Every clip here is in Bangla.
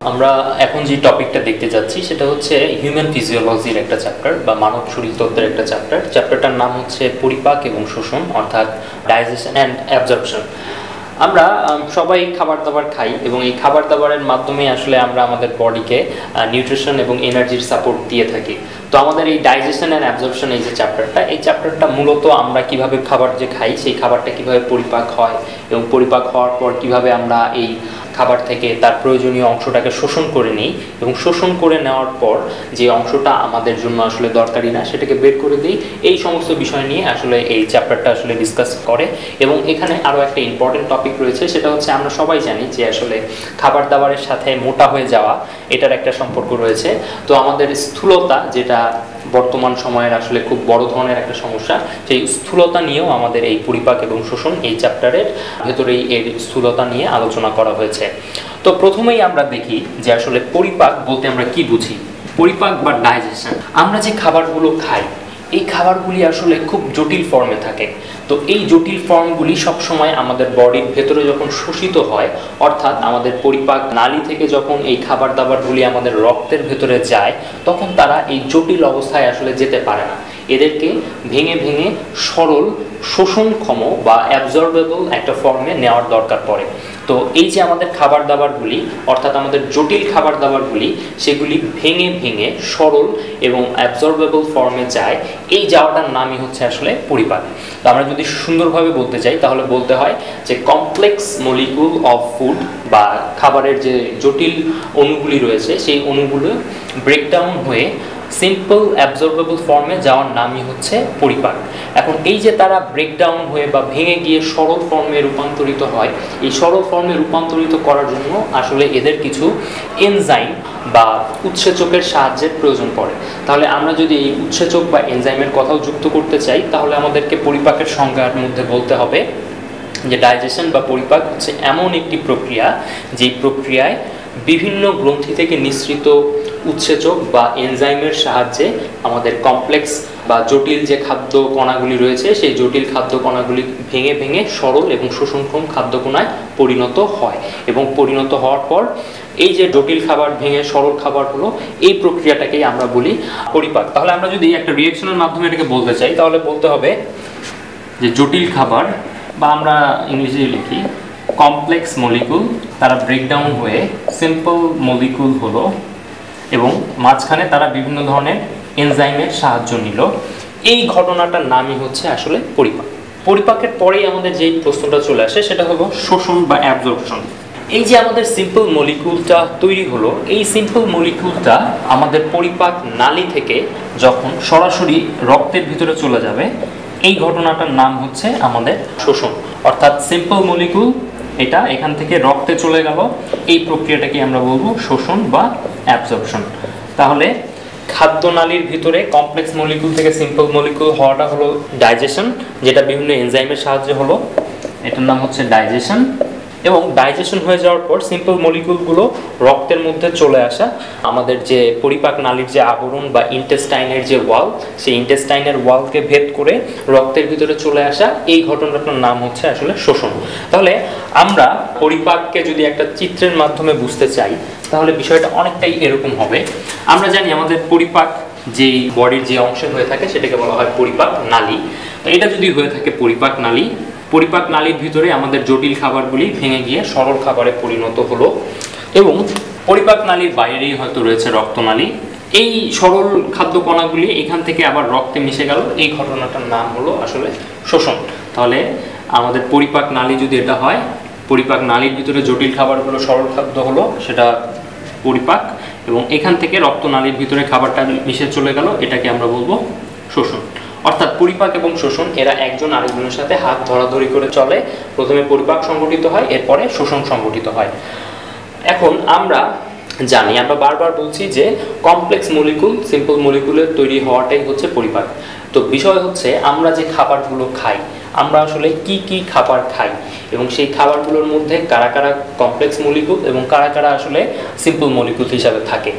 আমরা এখন যে টপিকটা দেখতে যাচ্ছি সেটা হচ্ছে হিউম্যান ফিজিওলজির একটা চ্যাপ্টার বা মানব শরীরতত্ত্বের একটা চ্যাপ্টারটার নাম হচ্ছে পরিপাক এবং শোষণ, অর্থাৎ ডাইজেশন অ্যান্ড অ্যাবজর্পশন। আমরা সবাই খাবার দাবার খাই এবং এই খাবার দাবারের মাধ্যমে আসলে আমরা আমাদের বডিকে নিউট্রিশন এবং এনার্জির সাপোর্ট দিয়ে থাকি। তো আমাদের এই ডাইজেশন অ্যান্ড অ্যাবজর্পশন এই যে চ্যাপ্টারটা মূলত আমরা কিভাবে খাবার যে খাই সেই খাবারটা কিভাবে পরিপাক হয় এবং পরিপাক হওয়ার পর কিভাবে আমরা এই খাবার থেকে তার প্রয়োজনীয় অংশটাকে শোষণ করে নিই এবং শোষণ করে নেওয়ার পর যে অংশটা আমাদের জন্য আসলে দরকারি না সেটাকে বের করে দিই, এই সমস্ত বিষয় নিয়ে আসলে এই চ্যাপ্টারটা আসলে ডিসকাস করে। এবং এখানে আরও একটা ইম্পর্টেন্ট টপিক রয়েছে, সেটা হচ্ছে আমরা সবাই জানি যে আসলে খাবার দাবারের সাথে মোটা হয়ে যাওয়া এটার একটা সম্পর্ক রয়েছে। তো আমাদের স্থূলতা, যেটা বর্তমান সময়ের আসলে খুব বড় ধরনের একটা সমস্যা, সেই স্থূলতা নিয়েও আমাদের এই পরিপাক এবং শোষণ এই চ্যাপ্টারের ভেতরেই এর স্থূলতা নিয়ে আলোচনা করা হয়েছে। তো প্রথমেই আমরা দেখি যে আসলে পরিপাক বলতে আমরা কি বুঝি। পরিপাক বা ডাইজেশন, আমরা যে খাবারগুলো খাই এই খাবারগুলি আসলে খুব জটিল ফর্মে থাকে। তো এই জটিল ফর্মগুলি সবসময় আমাদের বডির ভেতরে যখন শোষিত হয়, অর্থাৎ আমাদের পরিপাক নালী থেকে যখন এই খাবার দাবারগুলি আমাদের রক্তের ভেতরে যায়, তখন তারা এই জটিল অবস্থায় আসলে যেতে পারে না। এদেরকে ভেঙে ভেঙে সরল শোষণক্ষম বা অ্যাবজর্বেবল একটা ফর্মে নেওয়ার দরকার পড়ে। তো এই যে আমাদের খাবার দাবারগুলি, অর্থাৎ আমাদের জটিল খাবার দাবারগুলি, সেগুলি ভেঙে ভেঙে সরল এবং অ্যাবজর্বেবল ফর্মে যায়, এই যাওয়াটার নামই হচ্ছে আসলে পরিপাক। তো আমরা যদি সুন্দরভাবে বলতে চাই তাহলে বলতে হয় যে কমপ্লেক্স মলিকুল অফ ফুড, বা খাবারের যে জটিল অণুগুলি রয়েছে সেই অণুগুলো ব্রেকডাউন হয়ে সিম্পল অ্যাবজর্বেবল ফর্মে যাওয়ার নামই হচ্ছে পরিপাক। এখন এই যে তারা ব্রেকডাউন হয়ে বা ভেঙে গিয়ে সরল ফর্মে রূপান্তরিত হয়, এই সরল ফর্মে রূপান্তরিত করার জন্য আসলে এদের কিছু এনজাইম বা উৎসেচকের সাহায্যের প্রয়োজন পড়ে। তাহলে আমরা যদি এই উৎসেচক বা এনজাইমের কথাও যুক্ত করতে চাই তাহলে আমাদেরকে পরিপাকের সংজ্ঞার মধ্যে বলতে হবে যে ডাইজেশন বা পরিপাক হচ্ছে এমন একটি প্রক্রিয়া যেই প্রক্রিয়ায় বিভিন্ন গ্রন্থি থেকে নিঃসৃত উৎসেচক বা এনজাইমের সাহায্যে আমাদের কমপ্লেক্স বা জটিল যে খাদ্য কণাগুলি রয়েছে সেই জটিল খাদ্য কণাগুলি ভেঙে ভেঙে সরল এবং শোষণক্ষম খাদ্য কণায় পরিণত হয়। এবং পরিণত হওয়ার পর এই যে জটিল খাবার ভেঙে সরল খাবার হলো, এই প্রক্রিয়াটাকেই আমরা বলি পরিপাক। তাহলে আমরা যদি একটা রিঅ্যাকশনের মাধ্যমে এটাকে বলতে চাই তাহলে বলতে হবে যে জটিল খাবার, বা আমরা ইংরেজিতে লিখি কমপ্লেক্স মলিকুল, তারা ব্রেকডাউন হয়ে সিম্পল মলিকুল হলো এবং মাঝখানে তারা বিভিন্ন ধরনের এনজাইমের সাহায্য নিল। এই ঘটনাটার নামই হচ্ছে আসলে পরিপাক। পরিপাকের পরেই আমাদের যেই প্রশ্নটা চলে আসে সেটা হলো শোষণ বা অ্যাবজর্পশন। এই যে আমাদের সিম্পল মলিকুলটা তৈরি হলো, এই সিম্পল মলিকুলটা আমাদের পরিপাক নালী থেকে যখন সরাসরি রক্তের ভিতরে চলে যাবে, এই ঘটনাটার নাম হচ্ছে আমাদের শোষণ। অর্থাৎ সিম্পল মলিকুল এটা এখান থেকে রক্তে চলে গেল, এই প্রক্রিয়াটাকে আমরা বলবো শোষণ বা অ্যাবজর্পশন। তাহলে খাদ্যনালীর ভিতরে কমপ্লেক্স মলিকুল থেকে সিম্পল মলিকুল হওয়াটা হলো ডাইজেশন, যেটা বিভিন্ন এনজাইমের সাহায্যে হলো, এটার নাম হচ্ছে ডাইজেশন। এবং ডাইজেশন হয়ে যাওয়ার পর সিম্পল মলিকুলগুলো রক্তের মধ্যে চলে আসা, আমাদের যে পরিপাক নালীর যে আবরণ বা ইন্টেস্টাইনের যে ওয়াল, সেই ইন্টেস্টাইনের ওয়ালকে ভেদ করে রক্তের ভিতরে চলে আসা, এই ঘটনাটার নাম হচ্ছে আসলে শোষণ। তাহলে আমরা পরিপাককে যদি একটা চিত্রের মাধ্যমে বুঝতে চাই তাহলে বিষয়টা অনেকটাই এরকম হবে। আমরা জানি আমাদের পরিপাক যেই বডির যে অংশে হয়ে থাকে সেটাকে বলা হয় পরিপাক নালী। তো এটা যদি হয়ে থাকে পরিপাক নালী, পরিপাক নালীর ভিতরে আমাদের জটিল খাবারগুলি ভেঙে গিয়ে সরল খাবারে পরিণত হলো এবং পরিপাক নালীর বাইরেই হয়তো রয়েছে রক্তনালী। এই সরল খাদ্য কণাগুলি এখান থেকে আবার রক্তে মিশে গেল, এই ঘটনাটার নাম হলো আসলে শোষণ। তাহলে আমাদের পরিপাক নালী যদি এটা হয়, পরিপাক নালীর ভিতরে জটিল খাবারগুলো সরল খাদ্য হলো, সেটা পরিপাক, এবং এখান থেকে রক্তনালীর ভিতরে খাবারটা মিশে চলে গেল, এটাকে আমরা বলবো শোষণ। অর্থাৎ পরিপাক এবং শোষণ এরা একজন আরেকজনের সাথে হাত ধরাধরি করে চলে। প্রথমে পরিপাক সংগঠিত হয়, এরপরে শোষণ সংগঠিত হয়। এখন আমরা জানি, আমরা বারবার বলছি যে কমপ্লেক্স মলিকুল সিম্পল মলিকুলের তৈরি হওয়াটাই হচ্ছে পরিপাক। তো বিষয় হচ্ছে আমরা যে খাবারগুলো খাই, আমরা আসলে কি কি খাবার খাই এবং সেই খাবারগুলোর মধ্যে কারা কারা কমপ্লেক্স মলিকুল এবং কারা কারা আসলে সিম্পল মলিকুল হিসাবে থাকে।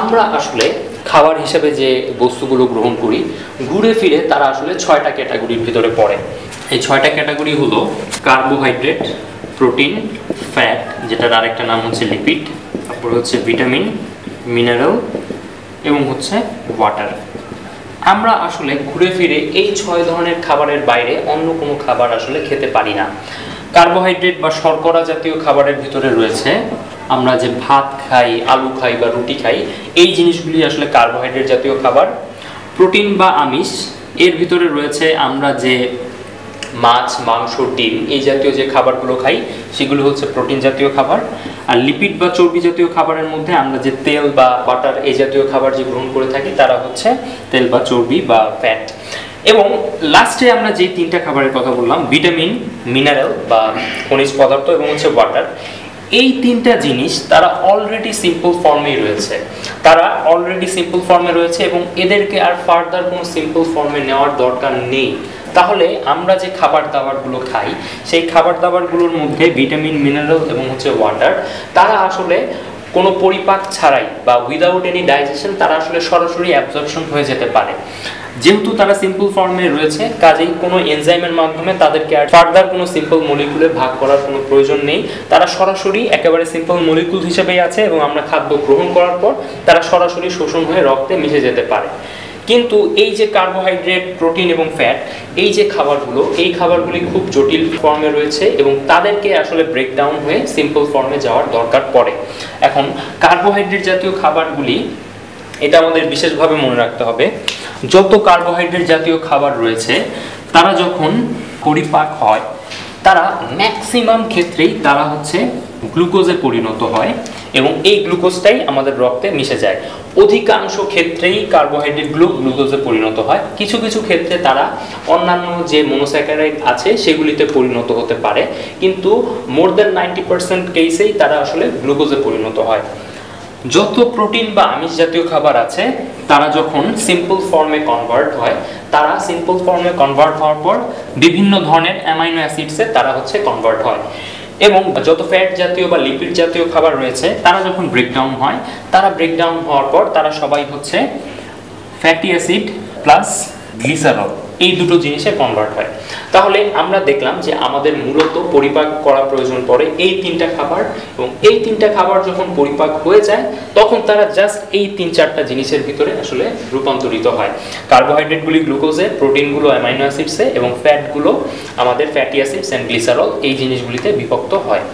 আমরা আসলে খাবার হিসেবে যে বস্তুগুলো গ্রহণ করি ঘুরে ফিরে তারা আসলে 6টা ক্যাটাগরির ভিতরে পড়ে। এই 6টা ক্যাটাগরি হলো কার্বোহাইড্রেট, প্রোটিন, ফ্যাট, যেটার আরেকটা নাম হচ্ছে লিপিড, তারপর হচ্ছে ভিটামিন, মিনারেল এবং হচ্ছে ওয়াটার। আমরা আসলে ঘুরে ফিরে এই 6 ধরনের খাবারের বাইরে অন্য কোনো খাবার আসলে খেতে পারি না। কার্বোহাইড্রেট বা শর্করা জাতীয় খাবারের ভিতরে রয়েছে আমরা যে ভাত খাই, আলু খাই বা রুটি খাই, এই জিনিসগুলি আসলে কার্বোহাইড্রেট জাতীয় খাবার। প্রোটিন বা আমিষ, এর ভিতরে রয়েছে আমরা যে মাছ, মাংস, ডিম এই জাতীয় যে খাবারগুলো খাই সেগুলো হচ্ছে প্রোটিন জাতীয় খাবার। আর লিপিড বা চর্বি জাতীয় খাবারের মধ্যে আমরা যে তেল বা বাটার এই জাতীয় খাবার যে গ্রহণ করে থাকি তারা হচ্ছে তেল বা চর্বি বা ফ্যাট। এবং লাস্টে আমরা যে 3টা খাবারের কথা বললাম, ভিটামিন, মিনারেল বা খনিজ পদার্থ এবং হচ্ছে ওয়াটার, এই 3টা জিনিস তারা অলরেডি সিম্পল ফর্মেই রয়েছে। এবং এদেরকে আর ফার্দার কোনো সিম্পল ফর্মে নেওয়ার দরকার নেই। তাহলে আমরা যে খাবার দাবারগুলো খাই সেই খাবার দাবারগুলোর মধ্যে ভিটামিন, মিনারেল এবং হচ্ছে ওয়াটার, তারা আসলে কোনো পরিপাক ছাড়াই বা উইদাউট এনি ডাইজেশন তারা আসলে সরাসরি অ্যাবজর্পশন হয়ে যেতে পারে। যেহেতু তারা সিম্পল ফর্মে রয়েছে, কাজেই কোনো এনজাইমের মাধ্যমে তাদেরকে আর ফার্দার কোনো সিম্পল মলিকুলে ভাগ করার কোনো প্রয়োজন নেই। তারা সরাসরি একেবারে সিম্পল মলিকুল হিসেবেই আছে এবং আমরা খাদ্য গ্রহণ করার পর তারা সরাসরি শোষণ হয়ে রক্তে মিশে যেতে পারে। কিন্তু এই যে কার্বোহাইড্রেট, প্রোটিন এবং ফ্যাট, এই যে খাবারগুলো, এই খাবারগুলি খুব জটিল ফর্মে রয়েছে এবং তাদেরকে আসলে ব্রেকডাউন হয়ে সিম্পল ফর্মে যাওয়ার দরকার পড়ে। এখন কার্বোহাইড্রেট জাতীয় খাবারগুলি, এটা আমাদের বিশেষভাবে মনে রাখতে হবে, যত কার্বোহাইড্রেট জাতীয় খাবার রয়েছে তারা যখন পরিপাক হয় তারা ম্যাক্সিমাম ক্ষেত্রেই তারা হচ্ছে গ্লুকোজে পরিণত হয় এবং এই গ্লুকোজটাই আমাদের রক্তে মিশে যায়। অধিকাংশ ক্ষেত্রেই কার্বোহাইড্রেটগুলো গ্লুকোজে পরিণত হয়। কিছু কিছু ক্ষেত্রে তারা অন্যান্য যে মনোস্যাকারাইড আছে সেগুলিতে পরিণত হতে পারে, কিন্তু মোর দ্যান 90% কেসেই তারা আসলে গ্লুকোজে পরিণত হয়। যত প্রোটিন বা আমিষ জাতীয় খাবার আছে তারা যখন সিম্পল ফর্মে কনভার্ট হয়, তারা সিম্পল ফর্মে কনভার্ট হওয়ার পর বিভিন্ন ধরনের অ্যামাইনো অ্যাসিডসে তারা হচ্ছে কনভার্ট হয়। এবং যত ফ্যাট জাতীয় বা লিপিড জাতীয় খাবার রয়েছে তারা যখন ব্রেকডাউন হয়, তারা ব্রেকডাউন হওয়ার পর তারা সবাই হচ্ছে ফ্যাটি অ্যাসিড প্লাস গ্লিসারল, এই দুটো জিনিসে কনভার্ট হয়। তাহলে আমরা দেখলাম যে আমাদের মূলত পরিপাক করা প্রয়োজন পড়ে এই 3টা খাবার, এবং এই 3টা খাবার যখন পরিপাক হয়ে যায় তখন তারা জাস্ট এই 3-4টা জিনিসের ভিতরে আসলে রূপান্তরিত হয়। কার্বোহাইড্রেটগুলি গ্লুকোজে, প্রোটিনগুলো অ্যামাইনো অ্যাসিডসে এবং ফ্যাটগুলো আমাদের ফ্যাটি অ্যাসিডস অ্যান্ড গ্লিসারল এই জিনিসগুলিতে বিভক্ত হয়।